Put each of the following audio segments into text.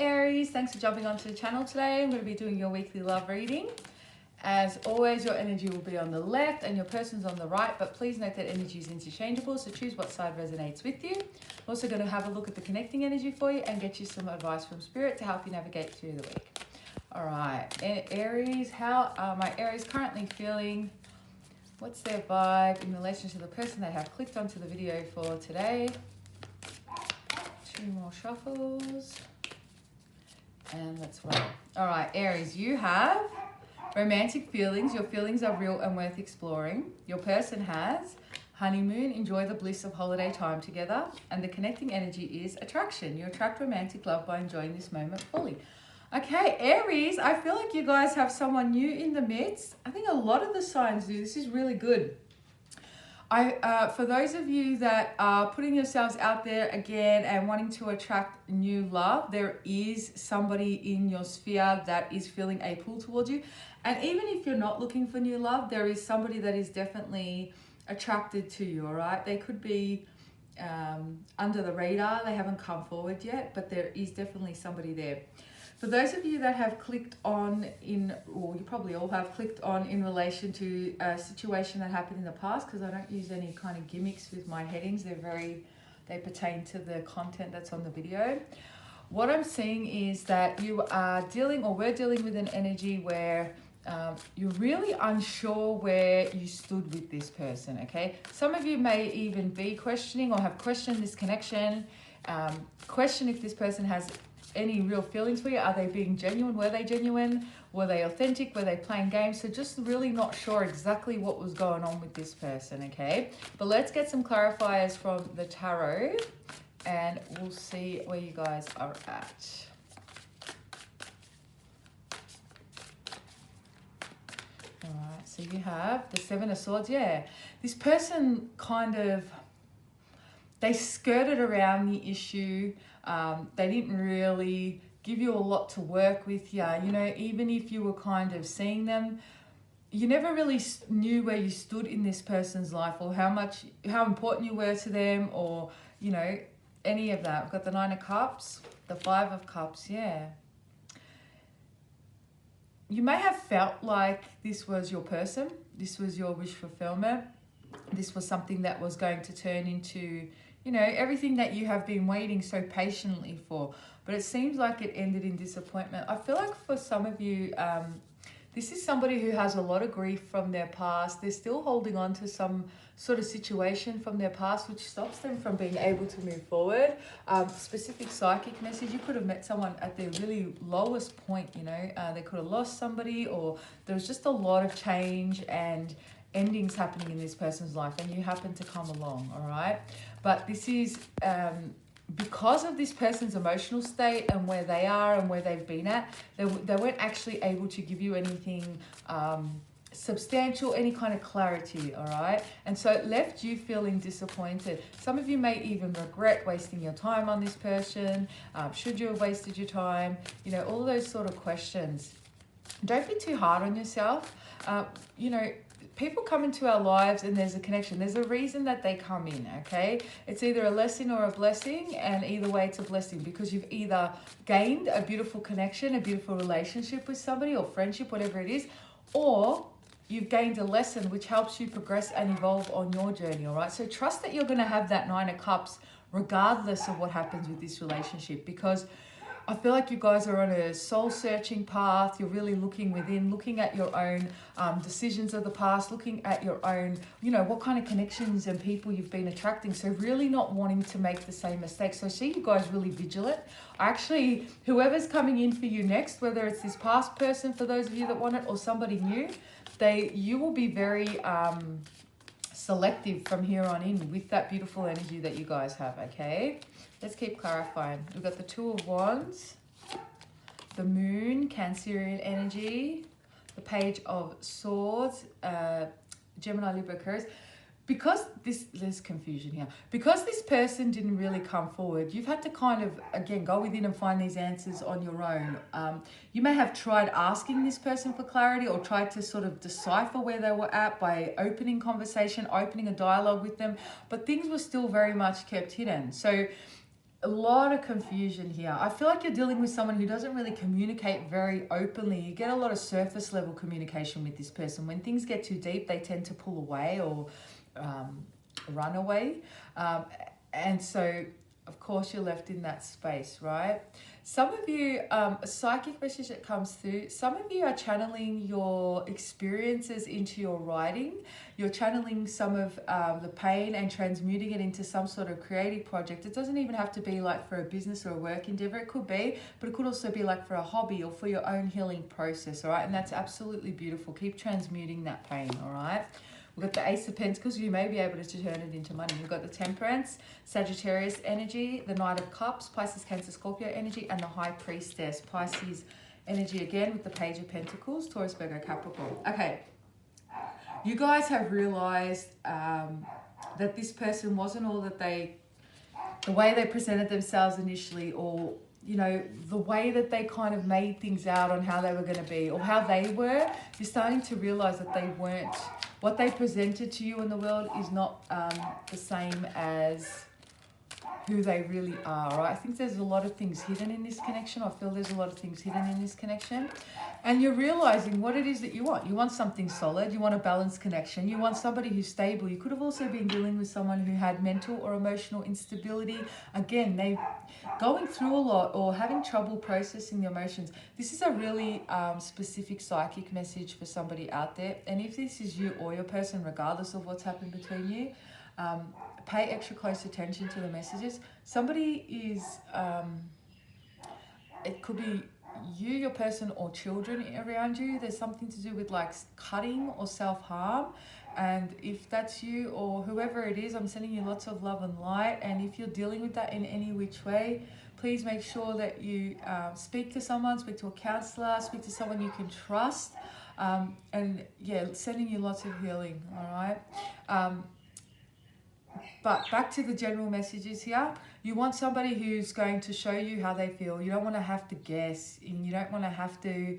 Aries, thanks for jumping onto the channel today. I'm going to be doing your weekly love reading. As always, your energy will be on the left and your person's on the right, but please note that energy is interchangeable, so choose what side resonates with you. I'm also going to have a look at the connecting energy for you and get you some advice from Spirit to help you navigate through the week. All right, Aries, how are my Aries currently feeling? What's their vibe in relation to the person they have clicked onto the video for today? Two more shuffles. And let's roll. All right, Aries, you have romantic feelings. Your feelings are real and worth exploring. Your person has honeymoon, enjoy the bliss of holiday time together. And the connecting energy is attraction. You attract romantic love by enjoying this moment fully. Okay, Aries, I feel like you guys have someone new in the midst. I think a lot of the signs do. This is really good. For those of you that are putting yourselves out there again and wanting to attract new love, there is somebody in your sphere that is feeling a pull towards you. And even if you're not looking for new love, there is somebody that is definitely attracted to you, all right? They could be under the radar. They haven't come forward yet, but there is definitely somebody there. For those of you that have clicked on or you probably all have clicked on in relation to a situation that happened in the past, because I don't use any kind of gimmicks with my headings. They pertain to the content that's on the video. What I'm seeing is that you are we're dealing with an energy where you're really unsure where you stood with this person, okay? Some of you may even be questioning or have questioned this connection, question if this person has any real feelings for you. Are they being genuine? Were they genuine? Were they authentic? Were they playing games? So just really not sure exactly what was going on with this person, okay? But let's get some clarifiers from the tarot and we'll see where you guys are at. All right, so you have the Seven of Swords. Yeah, this person they skirted around the issue. They didn't really give you a lot to work with. Yeah, you know, even if you were kind of seeing them, you never really knew where you stood in this person's life or how important you were to them, or, you know, any of that. We've got the Nine of Cups, the Five of Cups, yeah. You may have felt like this was your person. This was your wish fulfillment. This was something that was going to turn into, you know, everything that you have been waiting so patiently for. But it seems like it ended in disappointment. I feel like for some of you, this is somebody who has a lot of grief from their past. They're still holding on to some sort of situation from their past, which stops them from being able to move forward. Specific psychic message, you could have met someone at their really lowest point, you know. They could have lost somebody, or there was just a lot of change and endings happening in this person's life, and you happen to come along, all right? But this is because of this person's emotional state and where they are and where they've been at, they weren't actually able to give you anything substantial, any kind of clarity, all right? And so it left you feeling disappointed. Some of you may even regret wasting your time on this person. Should you have wasted your time? You know, all those sort of questions. Don't be too hard on yourself. You know, people come into our lives and there's a connection. There's a reason that they come in, okay? It's either a lesson or a blessing, and either way it's a blessing, because you've either gained a beautiful connection, a beautiful relationship with somebody, or friendship, whatever it is, or you've gained a lesson which helps you progress and evolve on your journey, all right? So trust that you're going to have that Nine of Cups regardless of what happens with this relationship, because I feel like you guys are on a soul-searching path. You're really looking within, looking at your own decisions of the past, looking at your own, you know, what kind of connections and people you've been attracting. So really not wanting to make the same mistakes. So I see you guys really vigilant. Actually, whoever's coming in for you next, whether it's this past person for those of you that want it, or somebody new, you will be very selective from here on in with that beautiful energy that you guys have, okay? Let's keep clarifying. We've got the Two of Wands, the Moon, Cancerian energy, the Page of Swords, Gemini, Libra, Aquarius. Because there's confusion here. Because this person didn't really come forward, you've had to kind of, again, go within and find these answers on your own. You may have tried asking this person for clarity, or tried to sort of decipher where they were at by opening conversation, opening a dialogue with them, but things were still very much kept hidden. So a lot of confusion here. I feel like you're dealing with someone who doesn't really communicate very openly. You get a lot of surface level communication with this person. When things get too deep, they tend to pull away or run away. And so, of course, you're left in that space, right? Some of you, a psychic message that comes through, some of you are channeling your experiences into your writing. You're channeling some of the pain and transmuting it into some sort of creative project. It doesn't even have to be like for a business or a work endeavor. It could be, but it could also be like for a hobby or for your own healing process, all right? And that's absolutely beautiful. Keep transmuting that pain, all right? We've got the Ace of Pentacles. You may be able to turn it into money. We've got the Temperance, Sagittarius energy, the Knight of Cups, Pisces, Cancer, Scorpio energy, and the High Priestess, Pisces energy again with the Page of Pentacles, Taurus, Virgo, Capricorn. Okay, you guys have realized that this person wasn't all that the way they presented themselves initially, or you know, the way that they kind of made things out on how they were going to be or how they were. You're starting to realize that they weren't, what they presented to you in the world is not the same as who they really are, right? I think there's a lot of things hidden in this connection. I feel there's a lot of things hidden in this connection. And you're realizing what it is that you want. You want something solid. You want a balanced connection. You want somebody who's stable. You could have also been dealing with someone who had mental or emotional instability. Again, they going through a lot or having trouble processing the emotions. This is a really specific psychic message for somebody out there. And if this is you or your person, regardless of what's happened between you, pay extra close attention to the messages. Somebody is, it could be you, your person, or children around you. There's something to do with like cutting or self-harm. And if that's you or whoever it is, I'm sending you lots of love and light. And if you're dealing with that in any which way, please make sure that you speak to someone, speak to a counselor, speak to someone you can trust. And yeah, sending you lots of healing, all right? But back to the general messages here. You want somebody who's going to show you how they feel. You don't want to have to guess, and you don't want to have to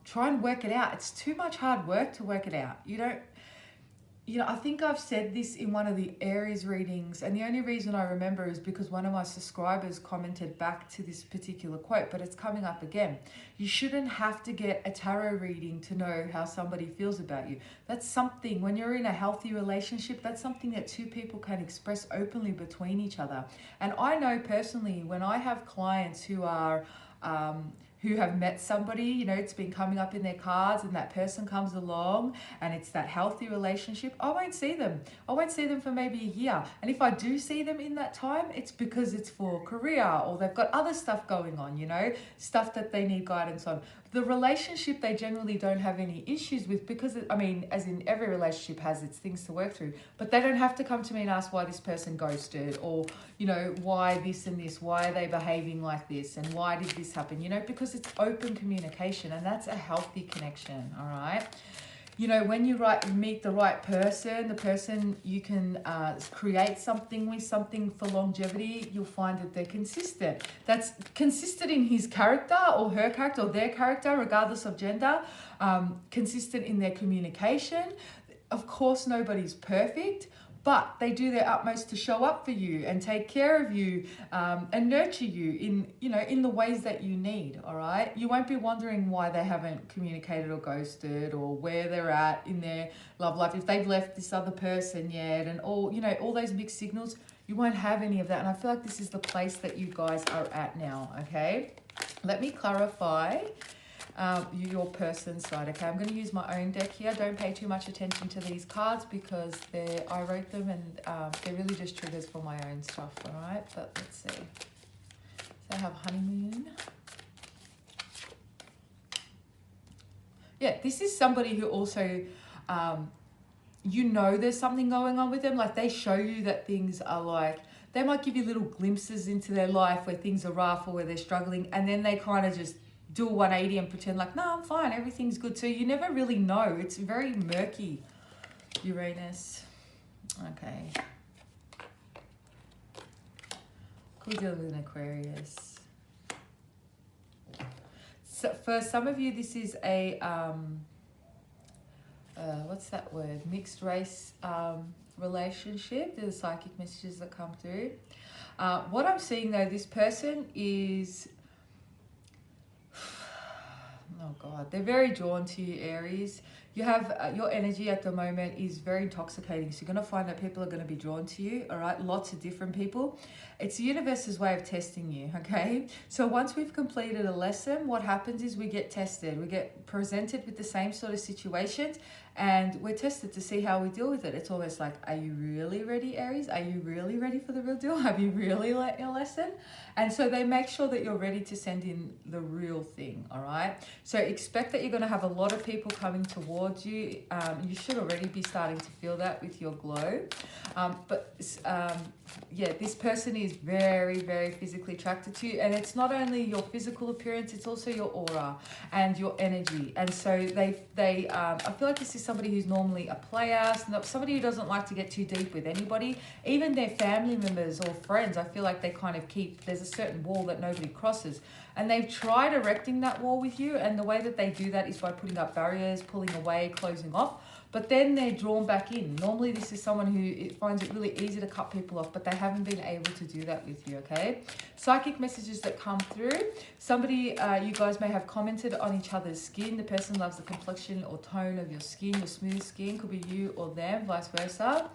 try and work it out. It's too much hard work to work it out. You know, I think I've said this in one of the Aries readings, and the only reason I remember is because one of my subscribers commented back to this particular quote, but it's coming up again. You shouldn't have to get a tarot reading to know how somebody feels about you. That's something, when you're in a healthy relationship, that's something that two people can express openly between each other. And I know personally, when I have clients who are who have met somebody, you know, it's been coming up in their cards, and that person comes along and it's that healthy relationship, I won't see them. I won't see them for maybe a year. And if I do see them in that time, it's because it's for career or they've got other stuff going on, you know, stuff that they need guidance on. The relationship they generally don't have any issues with because, I mean, as in every relationship has its things to work through, but they don't have to come to me and ask why this person ghosted or, you know, why this and this, why are they behaving like this and why did this happen, you know, because it's open communication and that's a healthy connection, all right? You know, when you meet the right person, the person you can create something with, something for longevity, you'll find that they're consistent. That's consistent in his character or her character or their character, regardless of gender, consistent in their communication. Of course, nobody's perfect, but they do their utmost to show up for you and take care of you and nurture you in, you know, in the ways that you need, all right? You won't be wondering why they haven't communicated or ghosted or where they're at in their love life, if they've left this other person yet and all, you know, all those mixed signals. You won't have any of that. And I feel like this is the place that you guys are at now, okay? Let me clarify your person's side. Okay, I'm going to use my own deck here. Don't pay too much attention to these cards because I wrote them and they're really just triggers for my own stuff, all right? But let's see. So I have honeymoon. Yeah, this is somebody who also, you know, there's something going on with them. Like they show you that things are like, they might give you little glimpses into their life where things are rough or where they're struggling, and then they kind of just do a 180 and pretend like, no, I'm fine, everything's good. So you never really know. It's very murky, Uranus. Okay. Could deal with an Aquarius. So for some of you, this is a, what's that word? Mixed race relationship. They're the psychic messages that come through. What I'm seeing though, this person is, oh God, they're very drawn to you, Aries. You have your energy at the moment is very intoxicating. So you're going to find that people are going to be drawn to you. All right. Lots of different people. It's the universe's way of testing you. Okay. So once we've completed a lesson, what happens is we get tested. We get presented with the same sort of situations and we're tested to see how we deal with it. It's almost like, are you really ready, Aries? Are you really ready for the real deal? Have you really learnt your lesson? And so they make sure that you're ready to send in the real thing. All right. So expect that you're going to have a lot of people coming towards you. You should already be starting to feel that with your glow. Yeah, this person is very, very physically attracted to you. And it's not only your physical appearance, it's also your aura and your energy. And so I feel like this is somebody who's normally a player, somebody who doesn't like to get too deep with anybody, even their family members or friends. I feel like they kind of there's a certain wall that nobody crosses. And they've tried erecting that wall with you. And the way that they do that is by putting up barriers, pulling away, closing off. But then they're drawn back in. Normally, this is someone who finds it really easy to cut people off, but they haven't been able to do that with you, okay? Psychic messages that come through. Somebody, you guys may have commented on each other's skin. The person loves the complexion or tone of your skin, your smooth skin. Could be you or them, vice versa.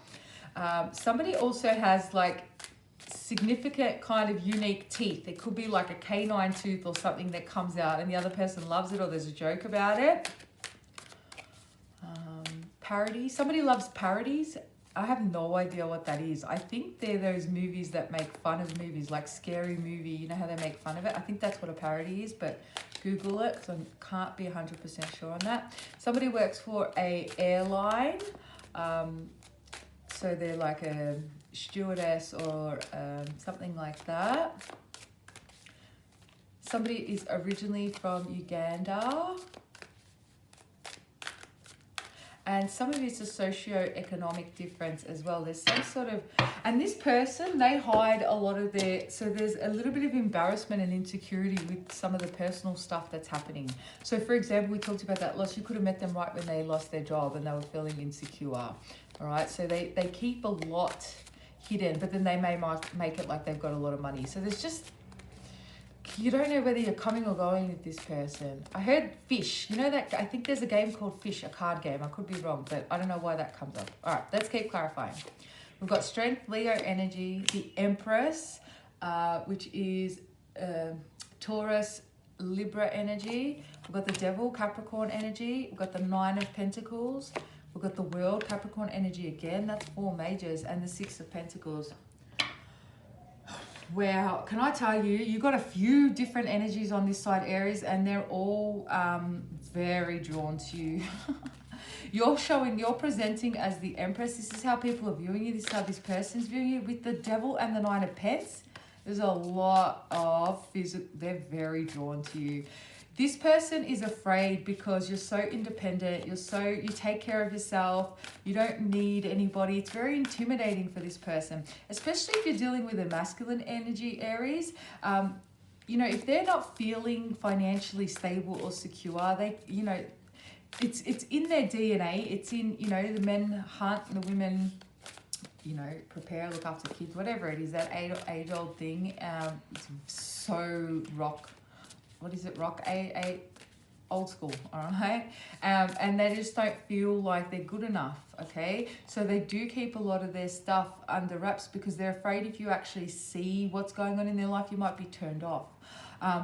Somebody also has like significant kind of unique teeth. It could be like a canine tooth or something that comes out and the other person loves it or there's a joke about it. Parody. Somebody loves parodies. I have no idea what that is. I think they're those movies that make fun of movies, like Scary Movie. You know how they make fun of it? I think that's what a parody is, but Google it because I can't be 100% sure on that. Somebody works for a airline. So they're like a stewardess or something like that. Somebody is originally from Uganda. And some of it's a socio-economic difference as well. There's some sort of, and this person, they hide a lot of their, so there's a little bit of embarrassment and insecurity with some of the personal stuff that's happening. So for example, we talked about that loss. You could have met them right when they lost their job and they were feeling insecure. All right, so they keep a lot hidden, but then they may make it like they've got a lot of money. So there's just, you don't know whether you're coming or going with this person. I heard fish. You know that, I think there's a game called Fish, a card game. I could be wrong, but I don't know why that comes up. All right, let's keep clarifying. We've got Strength, Leo energy, the Empress, which is Taurus, Libra energy. We've got the Devil, Capricorn energy. We've got the Nine of Pentacles. We've got the World, Capricorn energy again. That's 4 majors. And the Six of Pentacles. Wow, can I tell you, you've got a few different energies on this side, Aries, and they're all very drawn to you. You're presenting as the Empress. This is how people are viewing you. This is how this person's viewing you. With the Devil and the Nine of Pence, there's a lot of they're very drawn to you. This person is afraid because you're so independent, you take care of yourself, you don't need anybody. It's very intimidating for this person, especially if you're dealing with a masculine energy, Aries. You know, if they're not feeling financially stable or secure, it's in their DNA. It's in, the men hunt, the women, prepare, look after kids, whatever it is, that age-old thing. It's so rock old school, all right? And they just don't feel like they're good enough, okay? So they do keep a lot of their stuff under wraps because they're afraid if you actually see what's going on in their life, you might be turned off.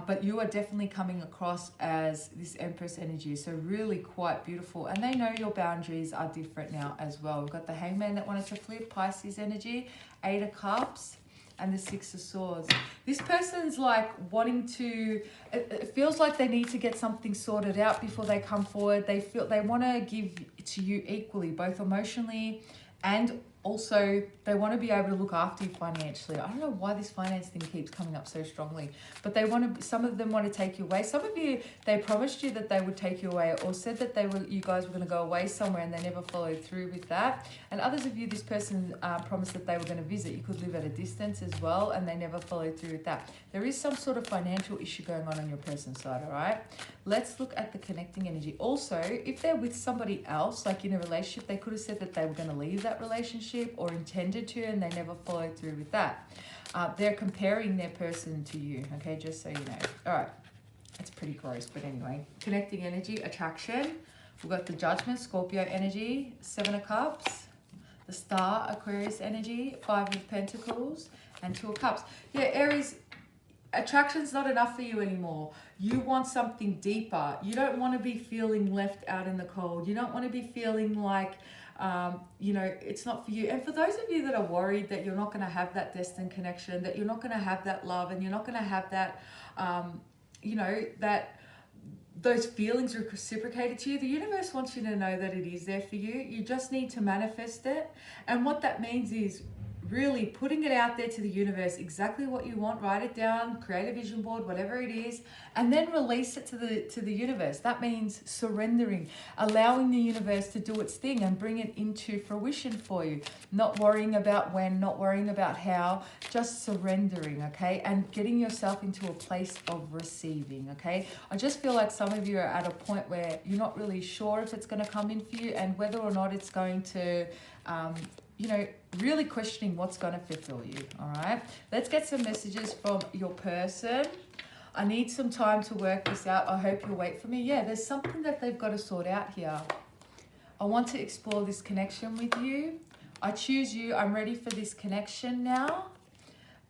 But you are definitely coming across as this Empress energy, so really quite beautiful. And they know your boundaries are different now as well. We've got the Hangman that wanted to flip, Pisces energy, 8 of Cups, and the Six of Swords. This person's like wanting to, it feels like they need to get something sorted out before they come forward. They feel they want to give to you equally, both emotionally and also they want to be able to look after you financially. I don't know why this finance thing keeps coming up so strongly, but some of them want to take you away. Some of you, they promised you that they would take you away or said that you guys were going to go away somewhere and they never followed through with that. And others of you, this person promised that they were going to visit. You could live at a distance as well and they never followed through with that. There is some sort of financial issue going on your person's side, all right? Let's look at the connecting energy. Also, if they're with somebody else, like in a relationship, they could have said that they were going to leave that relationship relationship or intended to, and they never followed through with that. They're comparing their person to you, okay, just so you know. All right, it's pretty gross, but anyway. Connecting energy, attraction. We've got the Judgment, Scorpio energy, 7 of Cups, the Star, Aquarius energy, 5 of Pentacles, and 2 of Cups. Yeah, Aries, attraction's not enough for you anymore. You want something deeper. You don't want to be feeling left out in the cold. You don't want to be feeling like, you know, it's not for you. And for those of you that are worried that you're not going to have that destined connection, that you're not going to have that love, and you're not going to have that, you know, that those feelings reciprocated to you, the universe wants you to know that it is there for you. You just need to manifest it. And what that means is really putting it out there to the universe, exactly what you want. Write it down, create a vision board, whatever it is, and then release it to the universe. That means surrendering, allowing the universe to do its thing and bring it into fruition for you. Not worrying about when, not worrying about how, just surrendering, okay? And getting yourself into a place of receiving, okay? I just feel like some of you are at a point where you're not really sure if it's going to come in for you and whether or not it's going to, you know, really questioning what's going to fulfill you, all right? Let's get some messages from your person. I need some time to work this out. I hope you'll wait for me. Yeah, there's something that they've got to sort out here. I want to explore this connection with you. I choose you. I'm ready for this connection now.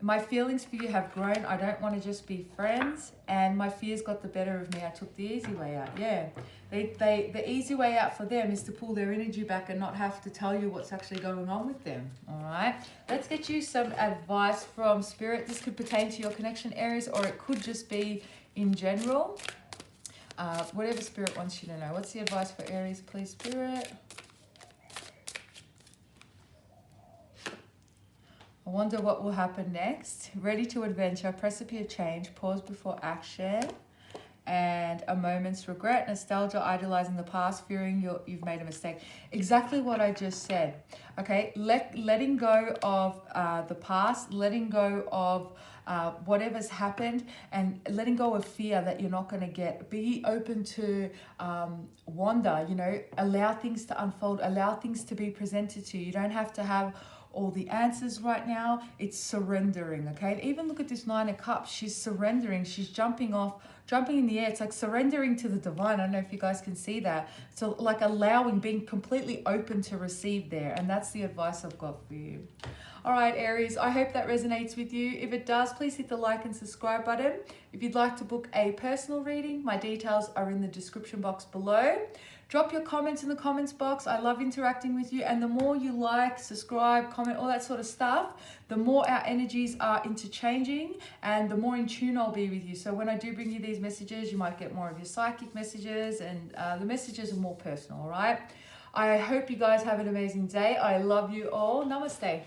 My feelings for you have grown. I don't want to just be friends. And my fears got the better of me. I took the easy way out. Yeah. The easy way out for them is to pull their energy back and not have to tell you what's actually going on with them. All right. Let's get you some advice from Spirit. This could pertain to your connection, Aries, or it could just be in general. Whatever Spirit wants you to know. What's the advice for Aries, please, Spirit? I wonder what will happen next. Ready to adventure, precipice of change, pause before action, and a moment's regret, nostalgia, idolizing the past, fearing you've made a mistake. Exactly what I just said. Okay, letting go of the past, letting go of whatever's happened, and letting go of fear that you're not going to get. Be open to wonder, you know, allow things to unfold, allow things to be presented to you. You don't have to have all the answers right now. It's surrendering, okay? Even look at this 9 of Cups. She's surrendering. She's jumping in the air. It's like surrendering to the divine. I don't know if you guys can see that. So like allowing, being completely open to receive there. And that's the advice I've got for you. All right, Aries, I hope that resonates with you. If it does, please hit the like and subscribe button. If you'd like to book a personal reading, my details are in the description box below. Drop your comments in the comments box. I love interacting with you. And the more you like, subscribe, comment, all that sort of stuff, the more our energies are interchanging and the more in tune I'll be with you. So when I do bring you these messages, you might get more of your psychic messages, and the messages are more personal, all right? I hope you guys have an amazing day. I love you all. Namaste.